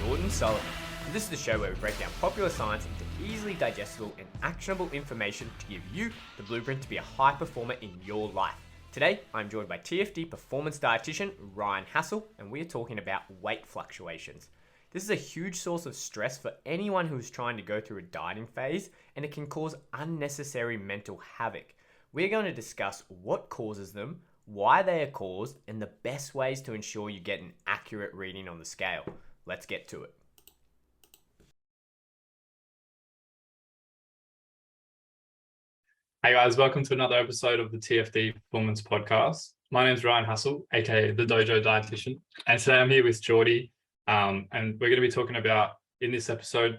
Jordan Sullivan, and this is the show where we break down popular science into easily digestible and actionable information to give you the blueprint to be a high performer in your life. Today, I'm joined by TFD Performance Dietitian Ryan Hasell, and we are talking about weight fluctuations. This is a huge source of stress for anyone who's trying to go through a dieting phase, and it can cause unnecessary mental havoc. We're going to discuss what causes them, why they are caused, and the best ways to ensure you get an accurate reading on the scale. Let's get to it. Hey guys, welcome to another episode of the TFD Performance Podcast. My name is Ryan Hasell, aka the Dojo Dietitian, and today I'm here with Geordie, and we're going to be talking about, in this episode,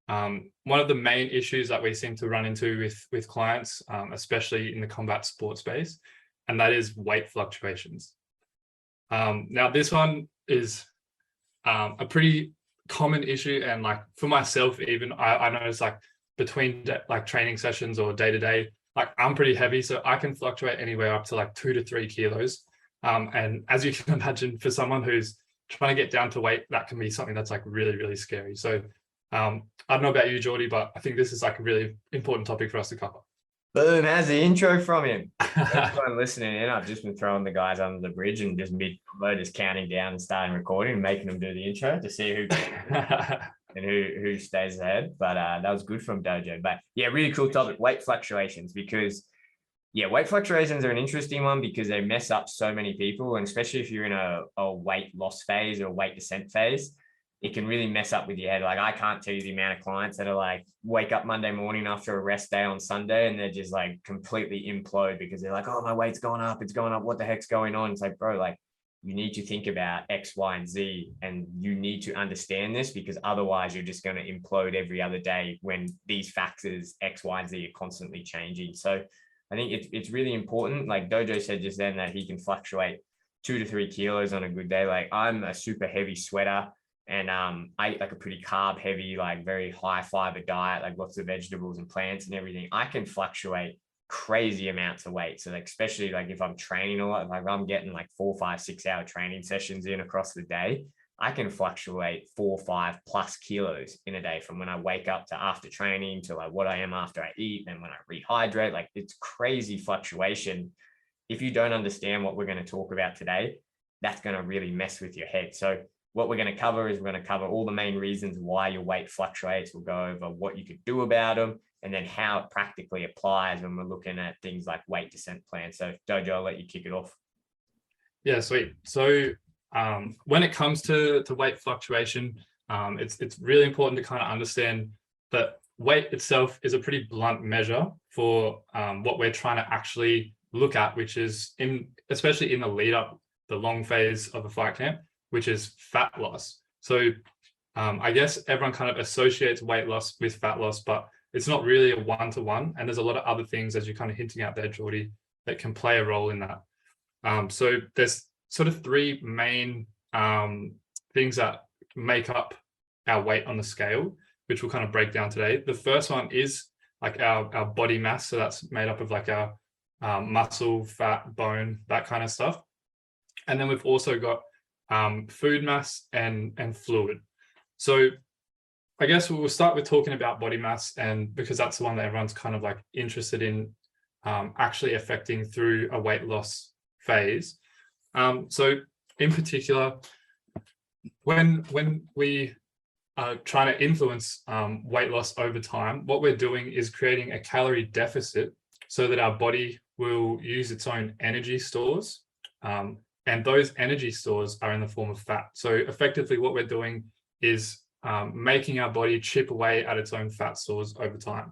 one of the main issues that we seem to run into with clients, especially in the combat sports space, and that is weight fluctuations. Now, this one is a pretty common issue, and like for myself, even I notice like between like training sessions or day to day, like I'm pretty heavy, so I can fluctuate anywhere up to like 2 to 3 kilos. And as you can imagine, for someone who's trying to get down to weight, that can be something that's like really, really scary. So I don't know about you, Geordie, but I think this is like a really important topic for us to cover. Boom, how's the intro from him? Everyone listening in, I've just been throwing the guys under the bridge and just just counting down and starting recording and making them do the intro to see who and who stays ahead. But that was good from Dojo. But yeah, really cool topic, weight fluctuations, because weight fluctuations are an interesting one because they mess up so many people, and especially if you're in a weight loss phase or a weight descent phase, it can really mess up with your head. Like, I can't tell you the amount of clients that are like, wake up Monday morning after a rest day on Sunday and they're just like completely implode because they're like, oh, my weight's gone up. It's going up. What the heck's going on? It's like, bro, like, you need to think about X, Y, and Z, and you need to understand this, because otherwise you're just going to implode every other day when these factors X, Y, and Z are constantly changing. So I think it's really important. Like Dojo said just then, that he can fluctuate 2 to 3 kilos on a good day. Like, I'm a super heavy sweater, and I eat like a pretty carb heavy, like very high fiber diet, like lots of vegetables and plants and everything. I can fluctuate crazy amounts of weight. So like, especially like if I'm training a lot, like I'm getting like 4, 5, 6 hour training sessions in across the day, I can fluctuate 4, 5 plus kilos in a day, from when I wake up to after training to like what I am after I eat and when I rehydrate. Like, it's crazy fluctuation. If you don't understand what we're going to talk about today, that's going to really mess with your head. So what we're going to cover is we're going to cover all the main reasons why your weight fluctuates. We'll go over what you could do about them, and then how it practically applies when we're looking at things like weight descent plans. So Dojo, I'll let you kick it off. Yeah, sweet. So when it comes to weight fluctuation, it's really important to kind of understand that weight itself is a pretty blunt measure for what we're trying to actually look at, which is especially in the lead up, the long phase of a fight camp, which is fat loss. So I guess everyone kind of associates weight loss with fat loss, but it's not really a one-to-one. And there's a lot of other things, as you're kind of hinting out there, Geordie, that can play a role in that. So there's sort of 3 main things that make up our weight on the scale, which we'll kind of break down today. The first one is like our body mass. So that's made up of like our muscle, fat, bone, that kind of stuff. And then we've also got food mass and fluid. So I guess we'll start with talking about body mass, and because that's the one that everyone's kind of like interested in actually affecting through a weight loss phase. So in particular, when we are trying to influence weight loss over time, what we're doing is creating a calorie deficit so that our body will use its own energy stores. And those energy stores are in the form of fat. So effectively what we're doing is making our body chip away at its own fat stores over time.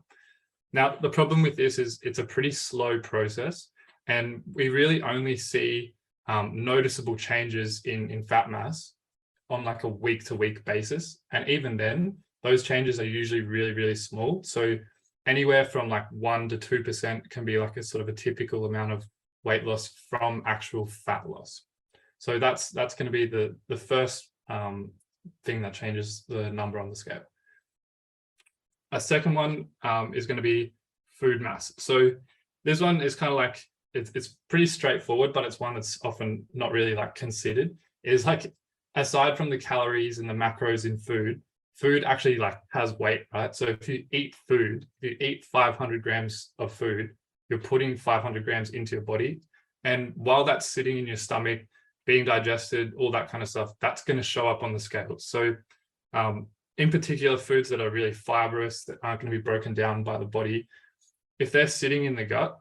Now, the problem with this is it's a pretty slow process, and we really only see noticeable changes in fat mass on like a week-to-week basis. And even then, those changes are usually really, really small. So anywhere from like 1 to 2% can be like a sort of a typical amount of weight loss from actual fat loss. So that's going to be the first thing that changes the number on the scale. A second one is going to be food mass. So this one is kind of like, it's pretty straightforward, but it's one that's often not really like considered. Is like aside from the calories and the macros in food actually like has weight, right? So if you eat 500 grams of food, you're putting 500 grams into your body. And while that's sitting in your stomach, being digested, all that kind of stuff, that's going to show up on the scales. So in particular, foods that are really fibrous, that aren't going to be broken down by the body, if they're sitting in the gut,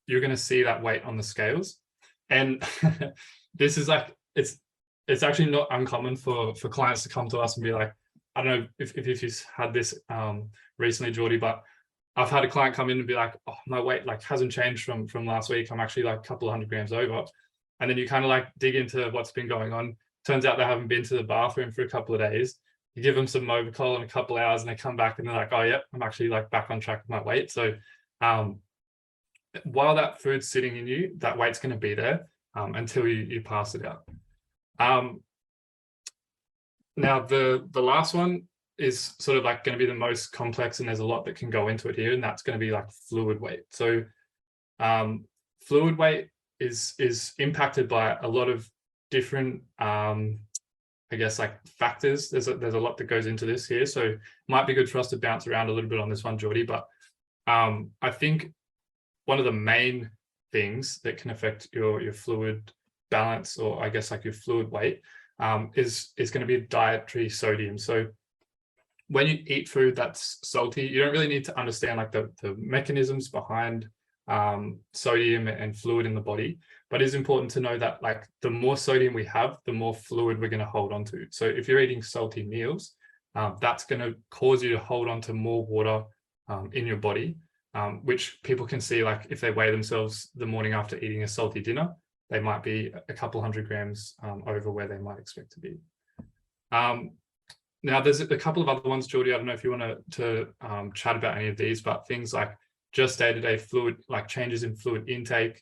you're going to see that weight on the scales. And this is like, it's actually not uncommon for clients to come to us and be like, I don't know if you've had this recently, Geordie, but I've had a client come in and be like, oh, my weight like hasn't changed from last week. I'm actually like a couple of 100 grams over. And then you kind of like dig into what's been going on. Turns out they haven't been to the bathroom for a couple of days. You give them some Movicol in a couple of hours and they come back and they're like, oh yeah, I'm actually like back on track with my weight. So while that food's sitting in you, that weight's going to be there until you pass it out. Now, the last one is sort of like going to be the most complex, and there's a lot that can go into it here, and that's going to be like fluid weight. So fluid weight is impacted by a lot of different, I guess, like factors. There's a lot that goes into this here, so it might be good for us to bounce around a little bit on this one, Geordie, but I think one of the main things that can affect your fluid balance, or I guess like your fluid weight, is going to be dietary sodium. So when you eat food that's salty, you don't really need to understand like the mechanisms behind sodium and fluid in the body, but it's important to know that like the more sodium we have, the more fluid we're going to hold on to. So if you're eating salty meals, that's going to cause you to hold on to more water in your body, which people can see like if they weigh themselves the morning after eating a salty dinner, they might be a couple 100 grams over where they might expect to be. Now, there's a couple of other ones, Geordie. I don't know if you want to chat about any of these, but things like just day-to-day fluid, like changes in fluid intake,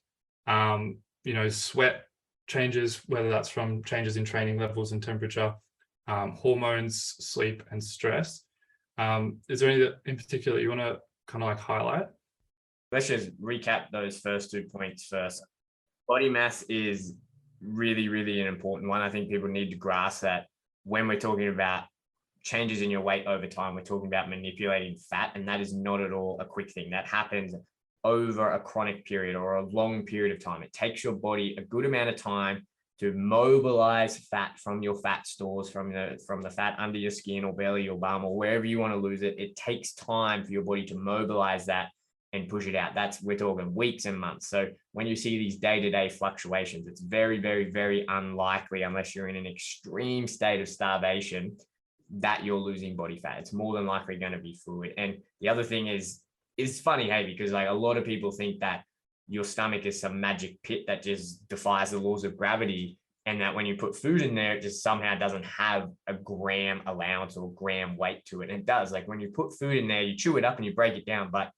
sweat changes, whether that's from changes in training levels and temperature, hormones, sleep, and stress. Is there any that in particular you want to kind of like highlight? Let's just recap those first 2 points first. Body mass is really, really an important one. I think people need to grasp that when we're talking about changes in your weight over time, we're talking about manipulating fat, and that is not at all a quick thing. That happens over a chronic period or a long period of time. It takes your body a good amount of time to mobilize fat from your fat stores, from the fat under your skin or belly or bum or wherever you want to lose it. It takes time for your body to mobilize that and push it out. We're talking weeks and months. So when you see these day-to-day fluctuations, it's very, very, very unlikely, unless you're in an extreme state of starvation, that you're losing body fat. It's more than likely going to be fluid. And the other thing is, it's funny, hey, because like a lot of people think that your stomach is some magic pit that just defies the laws of gravity, and that when you put food in there, it just somehow doesn't have a gram allowance or gram weight to it. And it does. Like when you put food in there, you chew it up and you break it down, but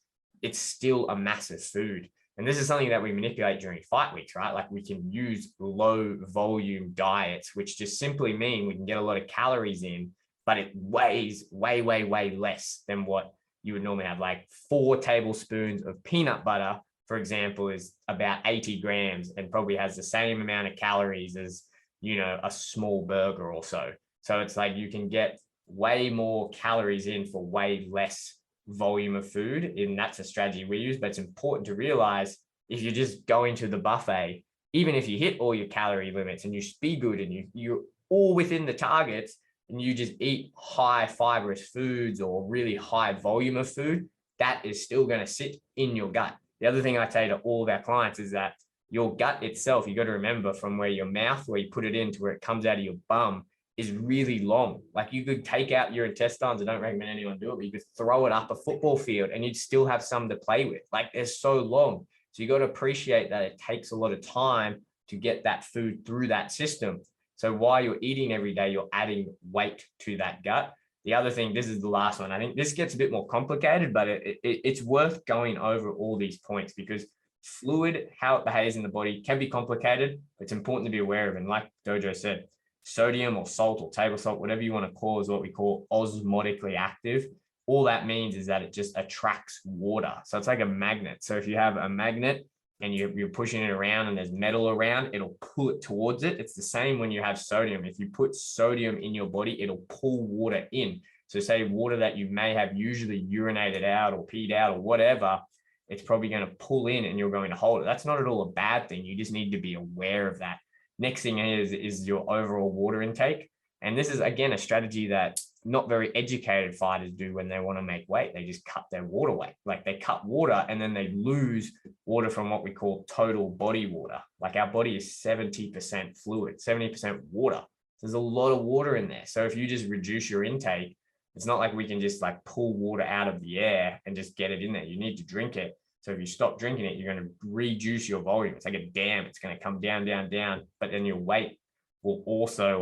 it's still a massive food. And this is something that we manipulate during fight weeks, right? Like we can use low volume diets, which just simply mean we can get a lot of calories in, but it weighs way, way, way less than what you would normally have. Like 4 tablespoons of peanut butter, for example, is about 80 grams and probably has the same amount of calories as, a small burger or so. So it's like you can get way more calories in for way less volume of food, and that's a strategy we use. But it's important to realize, if you just go into the buffet, even if you hit all your calorie limits and you be good and you're all within the targets, and you just eat high fibrous foods or really high volume of food, that is still going to sit in your gut. The other thing I say to all of our clients is that your gut itself, you got to remember, from where your mouth, where you put it in, to where it comes out of your bum, is really long. Like you could take out your intestines. I don't recommend anyone do it, but you could throw it up a football field and you'd still have some to play with. Like they're so long. So you got to appreciate that it takes a lot of time to get that food through that system. So while you're eating every day, you're adding weight to that gut. The other thing, this is the last one. I think this gets a bit more complicated, but it's worth going over all these points, because fluid, how it behaves in the body, can be complicated. It's important to be aware of. And like Dojo said, sodium or salt or table salt, whatever you want to call, is what we call osmotically active. All that means is that it just attracts water. So it's like a magnet. So if you have a magnet and you're pushing it around and there's metal around, it'll pull it towards it. It's the same when you have sodium. If you put sodium in your body, it'll pull water in. So say water that you may have usually urinated out or peed out or whatever, it's probably going to pull in and you're going to hold it. That's not at all a bad thing. You just need to be aware of that. Next thing is your overall water intake. And this is, again, a strategy that not very educated fighters do when they want to make weight. They just cut their water weight. Like they cut water and then they lose water from what we call total body water. Like our body is 70% fluid, 70% water. There's a lot of water in there. So if you just reduce your intake, it's not like we can just like pull water out of the air and just get it in there. You need to drink it. So if you stop drinking it, you're going to reduce your volume. It's like a dam. It's going to come down, down, down, but then your weight will also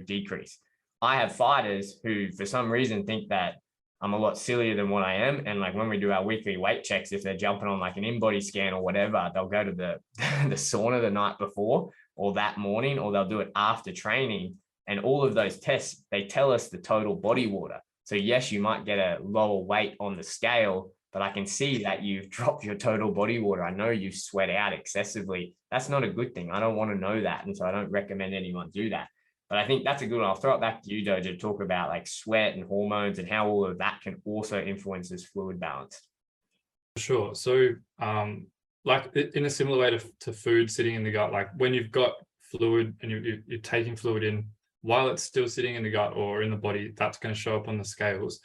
decrease. I have fighters who, for some reason, think that I'm a lot sillier than what I am. And like when we do our weekly weight checks, if they're jumping on like an in-body scan or whatever, they'll go to the sauna the night before or that morning, or they'll do it after training. And all of those tests, they tell us the total body water. So yes, you might get a lower weight on the scale, but I can see that you've dropped your total body water. I know you sweat out excessively. That's not a good thing. I don't want to know that. And so I don't recommend anyone do that. But I think that's a good one. I'll throw it back to you, Dojo, to talk about like sweat and hormones and how all of that can also influence this fluid balance. Sure. So like in a similar way to food sitting in the gut, like when you've got fluid and you're taking fluid in, while it's still sitting in the gut or in the body, that's going to show up on the scales.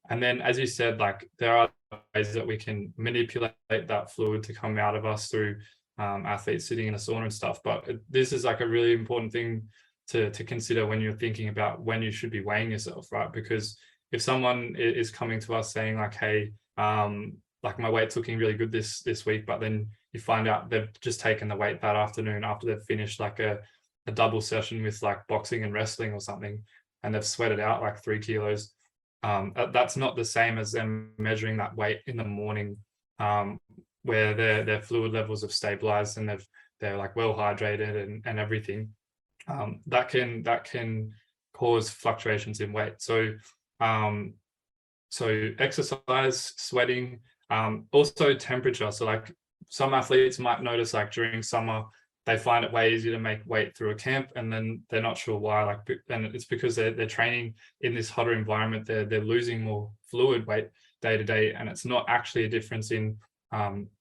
And then, as you said, like there are ways that we can manipulate that fluid to come out of us through athletes sitting in a sauna and stuff. But this is like a really important thing to consider when you're thinking about when you should be weighing yourself, right? Because if someone is coming to us saying like, hey, like my weight's looking really good this week, but then you find out they've just taken the weight that afternoon after they've finished like a double session with like boxing and wrestling or something, and they've sweated out like 3 kilos. That's not the same as them measuring that weight in the morning, where their fluid levels have stabilized and they're like well hydrated and everything. That can cause fluctuations in weight. So exercise, sweating, also temperature. So like some athletes might notice like during summer, they find it way easier to make weight through a camp, and then they're not sure why. Like, and it's because they're training in this hotter environment. They're losing more fluid weight day to day, and it's not actually a difference in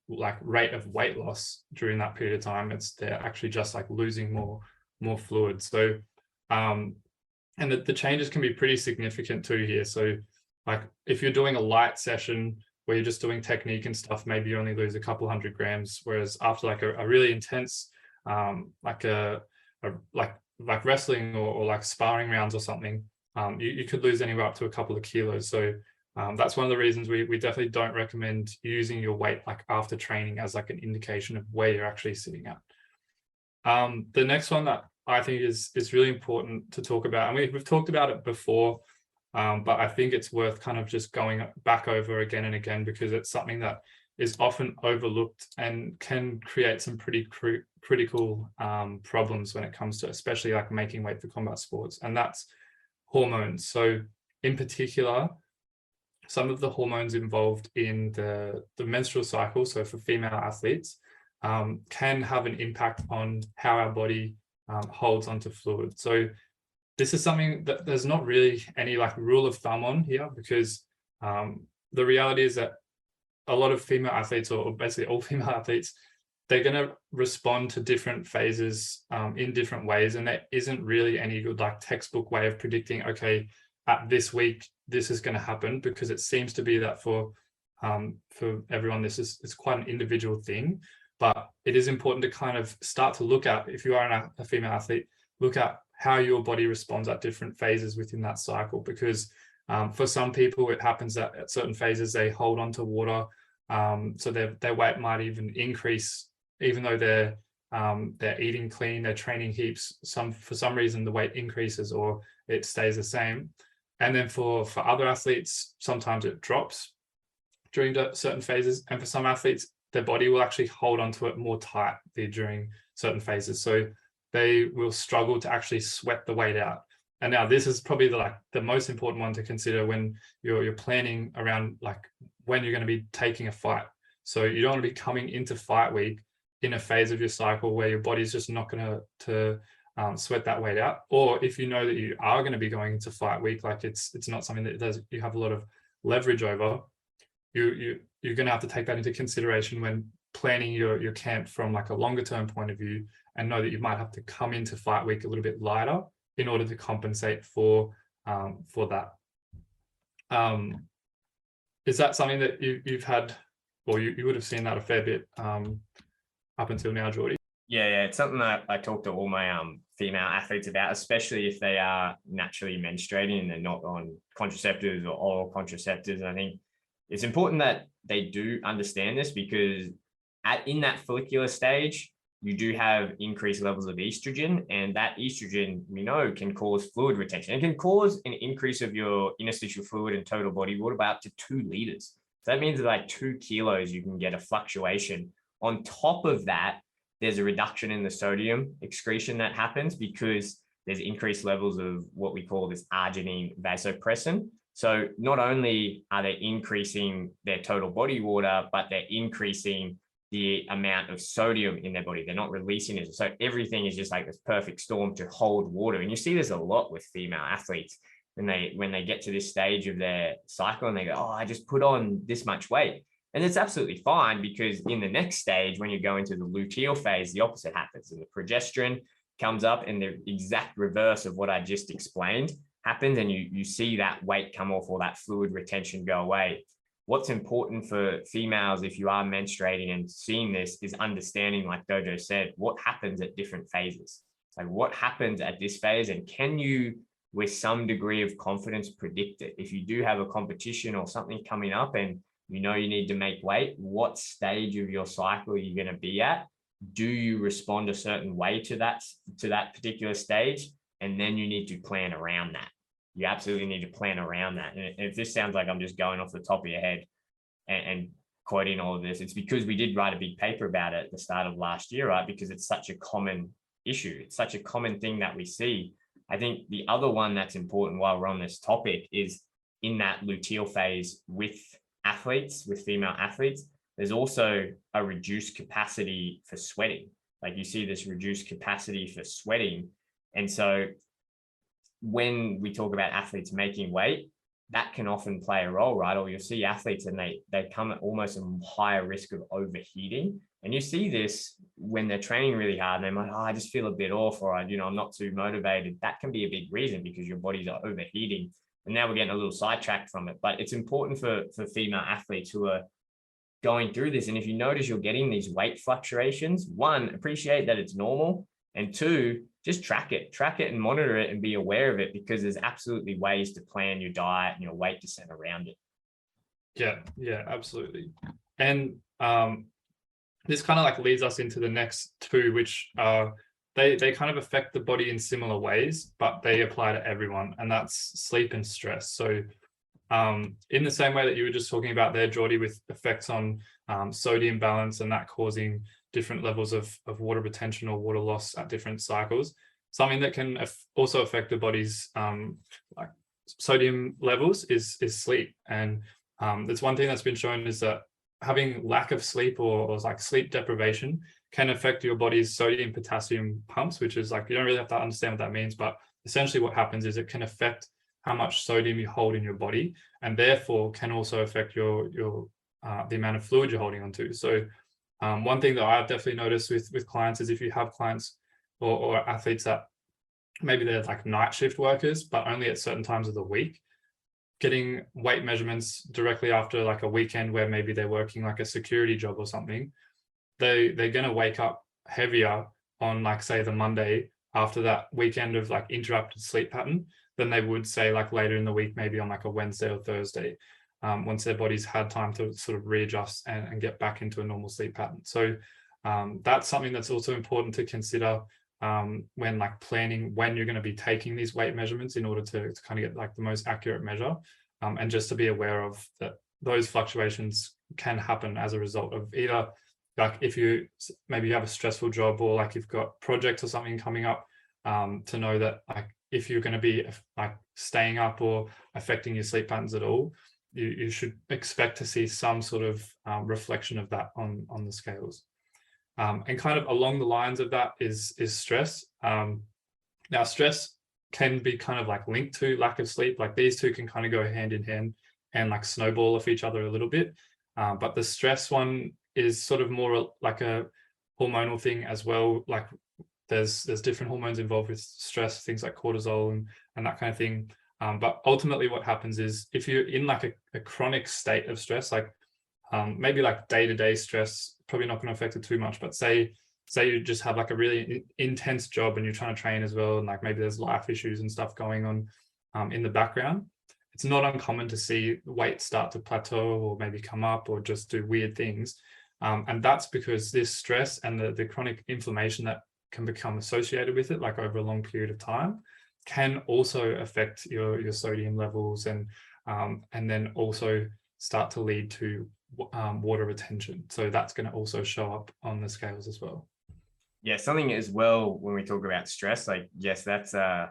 like rate of weight loss during that period of time. They're actually just like losing more fluid. So and the changes can be pretty significant too here. So like if you're doing a light session where you're just doing technique and stuff, maybe you only lose a couple 100 grams, whereas after like a really intense like wrestling or like sparring rounds or something, you could lose anywhere up to a couple of kilos. So that's one of the reasons we definitely don't recommend using your weight like after training as like an indication of where you're actually sitting at. The next one that I think is really important to talk about, and we've talked about it before, but I think it's worth kind of just going back over again and again, because it's something that is often overlooked and can create some pretty critical problems when it comes to especially like making weight for combat sports, and that's hormones. So in particular, some of the hormones involved in the menstrual cycle, so for female athletes, can have an impact on how our body holds onto fluid. So this is something that there's not really any like rule of thumb on here, because the reality is that a lot of female athletes, or basically all female athletes, they're going to respond to different phases in different ways. And there isn't really any good like textbook way of predicting, okay, at this week, this is going to happen, because it seems to be that for everyone, it's quite an individual thing. But it is important to kind of start to look at, if you are a female athlete, look at how your body responds at different phases within that cycle. Because for some people, it happens that at certain phases, they hold on to water. So their weight might even increase, even though they're eating clean, they're training heaps. For some reason, the weight increases or it stays the same. And then for other athletes, sometimes it drops during certain phases. And for some athletes, their body will actually hold onto it more tightly during certain phases. So they will struggle to actually sweat the weight out. And now this is probably the most important one to consider when you're planning around like when you're going to be taking a fight. So you don't want to be coming into fight week in a phase of your cycle where your body's just not going to sweat that weight out. Or if you know that you are going to be going into fight week, like it's not something that you have a lot of leverage over, you're going to have to take that into consideration when planning your camp from like a longer term point of view, and know that you might have to come into fight week a little bit lighter in order to compensate for that. Is that something that you've had, or you would have seen that a fair bit up until now, Geordie? Yeah, it's something that I talk to all my female athletes about, especially if they are naturally menstruating and they're not on contraceptives or oral contraceptives. And I think it's important that they do understand this, because in that follicular stage, you do have increased levels of estrogen, and that estrogen, we know, can cause fluid retention. It can cause an increase of your interstitial fluid and total body water by up to 2 liters. So that means that like 2 kilos, you can get a fluctuation. On top of that, there's a reduction in the sodium excretion that happens because there's increased levels of what we call this arginine vasopressin. So not only are they increasing their total body water, but they're increasing the amount of sodium in their body. They're not releasing it. So everything is just like this perfect storm to hold water. And you see this a lot with female athletes when they get to this stage of their cycle and they go, oh, I just put on this much weight. And it's absolutely fine, because in the next stage, when you go into the luteal phase, the opposite happens, and the progesterone comes up, and the exact reverse of what I just explained happens, and you see that weight come off, or that fluid retention go away. What's important for females, if you are menstruating and seeing this, is understanding, like Dojo said, what happens at different phases. Like what happens at this phase, and can you, with some degree of confidence, predict it? If you do have a competition or something coming up and you know you need to make weight, what stage of your cycle are you going to be at? Do you respond a certain way to that particular stage? And then you need to plan around that. You absolutely need to plan around that. And if this sounds like I'm just going off the top of your head and quoting all of this, it's because we did write a big paper about it at the start of last year, right? Because it's such a common issue. It's such a common thing that we see. I think the other one that's important while we're on this topic is in that luteal phase with female athletes, there's also a reduced capacity for sweating. Like you see this reduced capacity for sweating. And so when we talk about athletes making weight, that can often play a role, right? Or you'll see athletes and they come at almost a higher risk of overheating. And you see this when they're training really hard and they're like, oh, I just feel a bit off, or I'm not too motivated. That can be a big reason, because your bodies are overheating. And now we're getting a little sidetracked from it, but it's important for female athletes who are going through this. And if you notice you're getting these weight fluctuations, one, appreciate that it's normal. And two, just track it and monitor it and be aware of it, because there's absolutely ways to plan your diet and your weight descent around it. Yeah, absolutely. And this kind of like leads us into the next two, which they kind of affect the body in similar ways, but they apply to everyone, and that's sleep and stress. So in the same way that you were just talking about there, Geordie, with effects on sodium balance and that causing different levels of water retention or water loss at different cycles, something that can also affect the body's like sodium levels is sleep. And that's one thing that's been shown, is that having lack of sleep or like sleep deprivation can affect your body's sodium potassium pumps, which is like, you don't really have to understand what that means, but essentially what happens is it can affect how much sodium you hold in your body, and therefore can also affect your the amount of fluid you're holding onto. So one thing that I've definitely noticed with clients is, if you have clients or athletes that maybe they're like night shift workers, but only at certain times of the week, getting weight measurements directly after like a weekend where maybe they're working like a security job or something, they're going to wake up heavier on, like, say, the Monday after that weekend of like interrupted sleep pattern than they would, say, like later in the week, maybe on like a Wednesday or Thursday, once their body's had time to sort of readjust and get back into a normal sleep pattern. So that's something that's also important to consider when like planning when you're going to be taking these weight measurements, in order to kind of get like the most accurate measure, and just to be aware of that those fluctuations can happen as a result of either, like, if you maybe you have a stressful job, or like you've got projects or something coming up, to know that like if you're going to be like staying up or affecting your sleep patterns at all, you should expect to see some sort of reflection of that on the scales. And kind of along the lines of that is stress. Now, stress can be kind of like linked to lack of sleep. Like these two can kind of go hand in hand and like snowball off each other a little bit. But the stress one is sort of more like a hormonal thing as well. Like there's different hormones involved with stress, things like cortisol and that kind of thing. But ultimately what happens is if you're in like a chronic state of stress, like maybe like day-to-day stress, probably not going to affect it too much, but say you just have like a really intense job and you're trying to train as well, and like maybe there's life issues and stuff going on in the background, it's not uncommon to see weight start to plateau or maybe come up or just do weird things. And that's because this stress and the chronic inflammation that can become associated with it, like over a long period of time, can also affect your sodium levels and then also start to lead to water retention. So that's going to also show up on the scales as well. Yeah, something as well when we talk about stress, like yes, that's a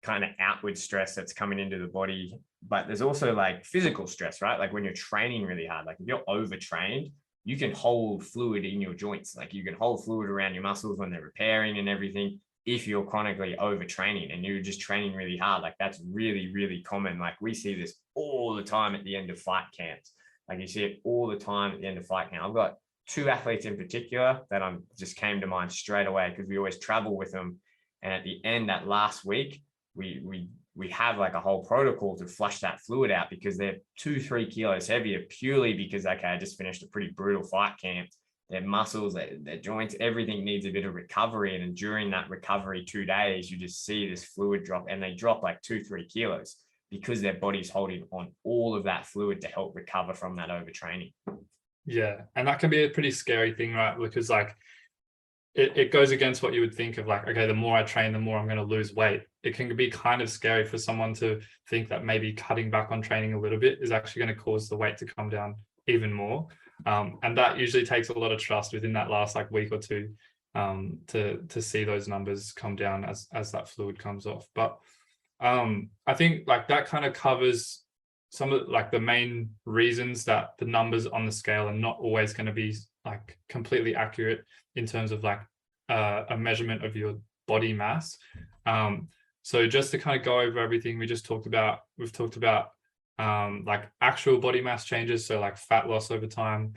kind of outward stress that's coming into the body, but there's also like physical stress, right? Like when you're training really hard, like if you're overtrained, you can hold fluid in your joints. Like you can hold fluid around your muscles when they're repairing and everything. If you're chronically overtraining and you're just training really hard, like that's really, really common. Like we see this all the time at the end of fight camps. Like you see it all the time at the end of fight camp. I've got two athletes in particular that just came to mind straight away because we always travel with them. And at the end, that last week, we have like a whole protocol to flush that fluid out because they're 2-3 kilos heavier purely because, okay, I just finished a pretty brutal fight camp. Their muscles, their joints, everything needs a bit of recovery. And during that recovery 2 days, you just see this fluid drop and they drop like 2-3 kilos because their body's holding on all of that fluid to help recover from that overtraining. Yeah. And that can be a pretty scary thing, right? Because like it goes against what you would think of like, okay, the more I train, the more I'm going to lose weight. It can be kind of scary for someone to think that maybe cutting back on training a little bit is actually going to cause the weight to come down even more. And that usually takes a lot of trust within that last like week or two to see those numbers come down as that fluid comes off. But I think like that kind of covers some of like the main reasons that the numbers on the scale are not always going to be like completely accurate in terms of like a measurement of your body mass. So just to kind of go over everything we've talked about like actual body mass changes, so like fat loss over time,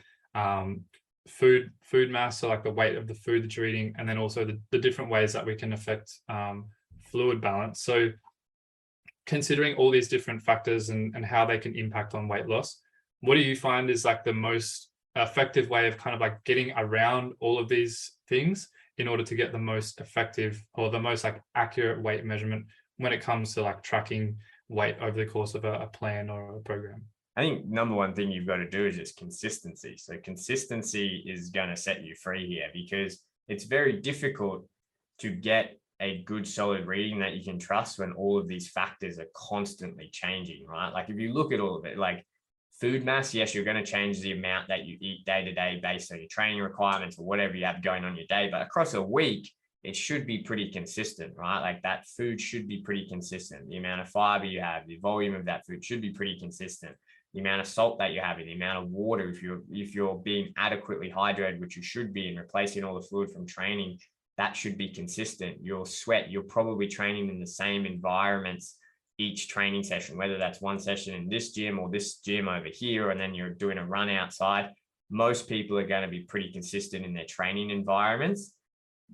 food mass, so like the weight of the food that you're eating, and then also the different ways that we can affect fluid balance. So considering all these different factors and how they can impact on weight loss, what do you find is like the most effective way of kind of like getting around all of these things in order to get the most effective or the most like accurate weight measurement when it comes to like tracking weight over the course of a plan or a program? I think number one thing you've got to do is just consistency. So consistency is going to set you free here because it's very difficult to get a good solid reading that you can trust when all of these factors are constantly changing, right? Like if you look at all of it, like food mass, yes, you're going to change the amount that you eat day to day based on your training requirements or whatever you have going on your day. But across a week, it should be pretty consistent, right? Like that food should be pretty consistent. The amount of fiber you have, the volume of that food should be pretty consistent. The amount of salt that you're having, the amount of water, if you're being adequately hydrated, which you should be, and replacing all the fluid from training, that should be consistent. Your sweat, you're probably training in the same environments each training session, whether that's one session in this gym or this gym over here, and then you're doing a run outside. Most people are going to be pretty consistent in their training environments.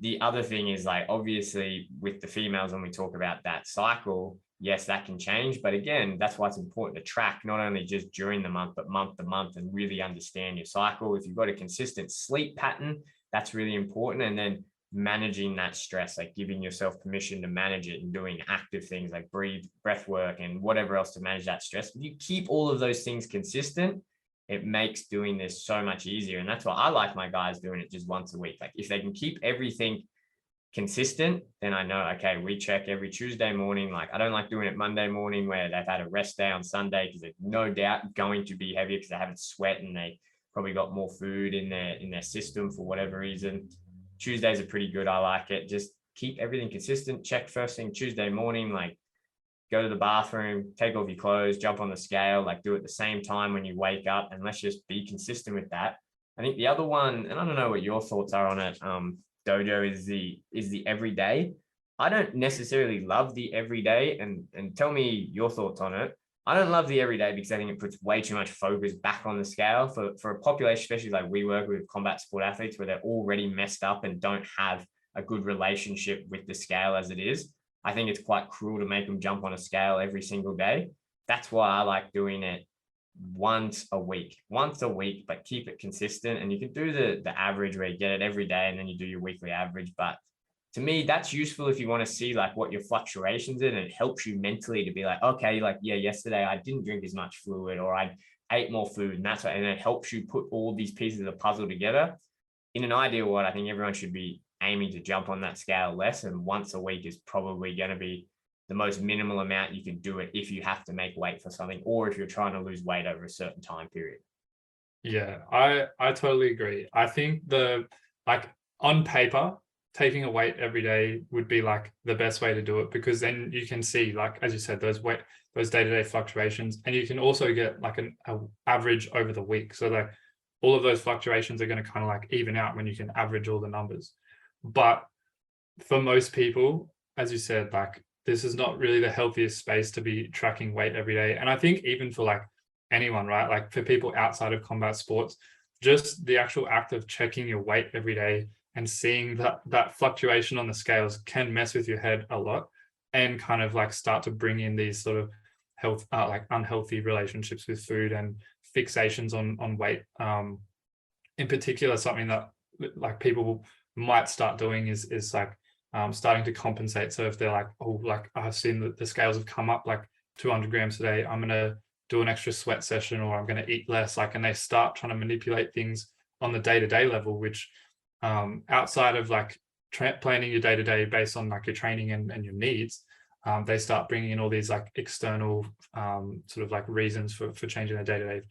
The other thing is like, obviously with the females, when we talk about that cycle, yes, that can change. But again, that's why it's important to track, not only just during the month, but month to month, and really understand your cycle. If you've got a consistent sleep pattern, that's really important. And then managing that stress, like giving yourself permission to manage it and doing active things like breath work and whatever else to manage that stress. If you keep all of those things consistent, it makes doing this so much easier. And that's why I like my guys doing it just once a week. Like if they can keep everything consistent, then I know, okay, we check every Tuesday morning. Like I don't like doing it Monday morning where they've had a rest day on Sunday because they're no doubt going to be heavier because they haven't sweat and they probably got more food in their system for whatever reason. Tuesdays are pretty good. I like it. Just keep everything consistent. Check first thing Tuesday morning, like go to the bathroom, take off your clothes, jump on the scale, like do it at the same time when you wake up, and let's just be consistent with that. I think the other one, and I don't know what your thoughts are on it, Dojo, is the everyday. I don't necessarily love the everyday, and tell me your thoughts on it. I don't love the everyday because I think it puts way too much focus back on the scale for a population, especially like we work with combat sport athletes where they're already messed up and don't have a good relationship with the scale as it is. I think it's quite cruel to make them jump on a scale every single day. That's why I like doing it once a week, but keep it consistent. And you can do the average where you get it every day and then you do your weekly average. But to me, that's useful if you want to see like what your fluctuations in, and it helps you mentally to be like, okay, like, yeah, yesterday I didn't drink as much fluid, or I ate more food, and that's what, and it helps you put all these pieces of the puzzle together. In an ideal world, I think everyone should be aiming to jump on that scale less, and once a week is probably going to be the most minimal amount you can do it if you have to make weight for something, or if you're trying to lose weight over a certain time period. Yeah, I totally agree. I think like on paper, taking a weight every day would be like the best way to do it, because then you can see, like, as you said, those day-to-day fluctuations, and you can also get like an average over the week. So like all of those fluctuations are going to kind of like even out when you can average all the numbers. But for most people, as you said, like this is not really the healthiest space to be tracking weight every day. And I think even for like anyone, right? Like for people outside of combat sports, just the actual act of checking your weight every day and seeing that fluctuation on the scales can mess with your head a lot, and kind of like start to bring in these sort of like unhealthy relationships with food and fixations on weight. In particular, something that like people might start doing is like starting to compensate. So if they're like, oh, like I've seen the scales have come up like 200 grams today, I'm gonna do an extra sweat session, or I'm gonna eat less. Like, and they start trying to manipulate things on the day-to-day level, which outside of like planning your day-to-day based on like your training and your needs, they start bringing in all these like external sort of like reasons for changing their day-to-day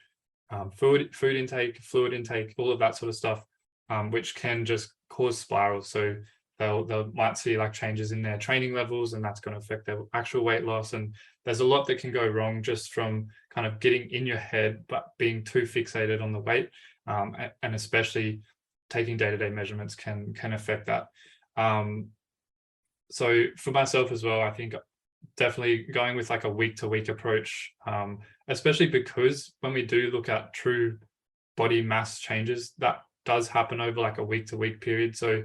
food intake, fluid intake, all of that sort of stuff, which can just cause spirals. So they might see like changes in their training levels, and that's going to affect their actual weight loss. And there's a lot that can go wrong just from kind of getting in your head, but being too fixated on the weight, and especially taking day-to-day measurements can affect that. So for myself as well, I think definitely going with like a week-to-week approach, especially because when we do look at true body mass changes, that does happen over like a week-to-week period. So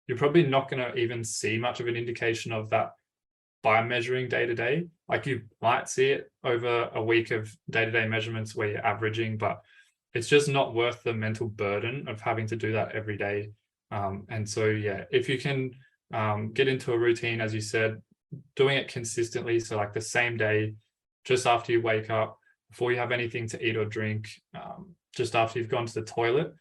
you're probably not going to even see much of an indication of that by measuring day-to-day. Like you might see it over a week of day-to-day measurements where you're averaging, but it's just not worth the mental burden of having to do that every day. And so, yeah, if you can get into a routine, as you said, doing it consistently. So like the same day, just after you wake up, before you have anything to eat or drink, just after you've gone to the toilet,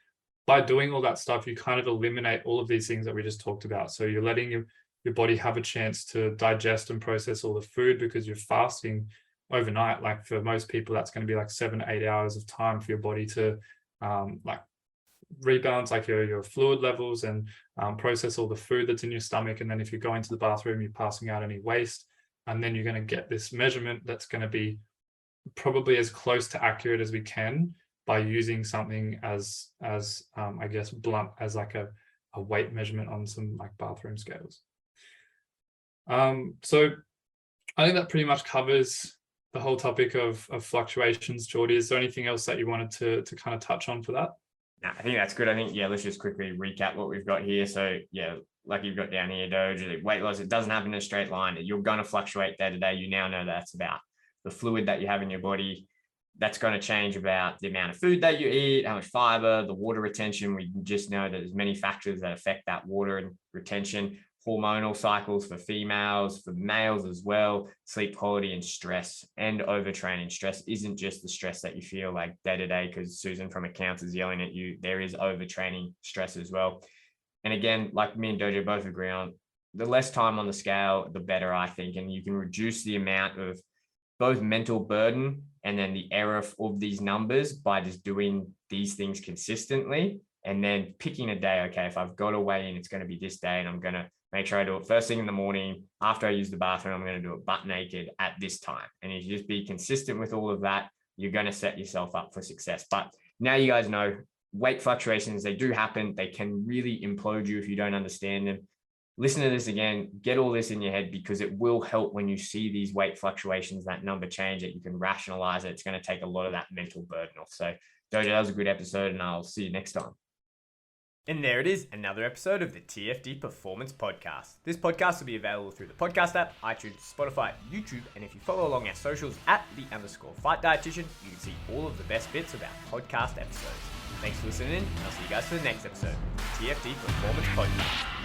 by doing all that stuff, you kind of eliminate all of these things that we just talked about. So you're letting your body have a chance to digest and process all the food, because you're fasting overnight. Like for most people, that's going to be like 7 to 8 hours of time for your body to like rebalance like your fluid levels and process all the food that's in your stomach. And then if you're going to the bathroom, you're passing out any waste, and then you're going to get this measurement that's going to be probably as close to accurate as we can by using something as I guess blunt as like a weight measurement on some like bathroom scales. So I think that pretty much covers the whole topic of fluctuations. Geordie, is there anything else that you wanted to kind of touch on for that? No, I think that's good. I think, yeah, let's just quickly recap what we've got here. So yeah, like you've got down here, Doge, weight loss, it doesn't happen in a straight line. You're going to fluctuate day to day. You now know that's about the fluid that you have in your body. That's going to change about the amount of food that you eat, how much fiber, the water retention. We just know that there's many factors that affect that water and retention. Hormonal cycles for females, for males as well, sleep quality and stress and overtraining. Stress isn't just the stress that you feel like day to day, because Susan from accounts is yelling at you. There is overtraining stress as well. And again, like me and Dojo both agree on, the less time on the scale, the better, I think. And you can reduce the amount of both mental burden and then the error of these numbers by just doing these things consistently, and then picking a day. Okay, if I've got to weigh in, it's going to be this day, and I'm going to make sure I do it first thing in the morning. After I use the bathroom, I'm going to do it butt naked at this time. And if you just be consistent with all of that, you're going to set yourself up for success. But now you guys know weight fluctuations, they do happen. They can really implode you if you don't understand them. Listen to this again, get all this in your head, because it will help when you see these weight fluctuations, that number change, that you can rationalize it. It's going to take a lot of that mental burden off. So Dojo, that was a good episode, and I'll see you next time. And there it is, another episode of the TFD Performance Podcast. This podcast will be available through the podcast app, iTunes, Spotify, YouTube, and if you follow along our socials at @_Fight Dietitian, you can see all of the best bits of our podcast episodes. Thanks for listening, and I'll see you guys for the next episode of the TFD Performance Podcast.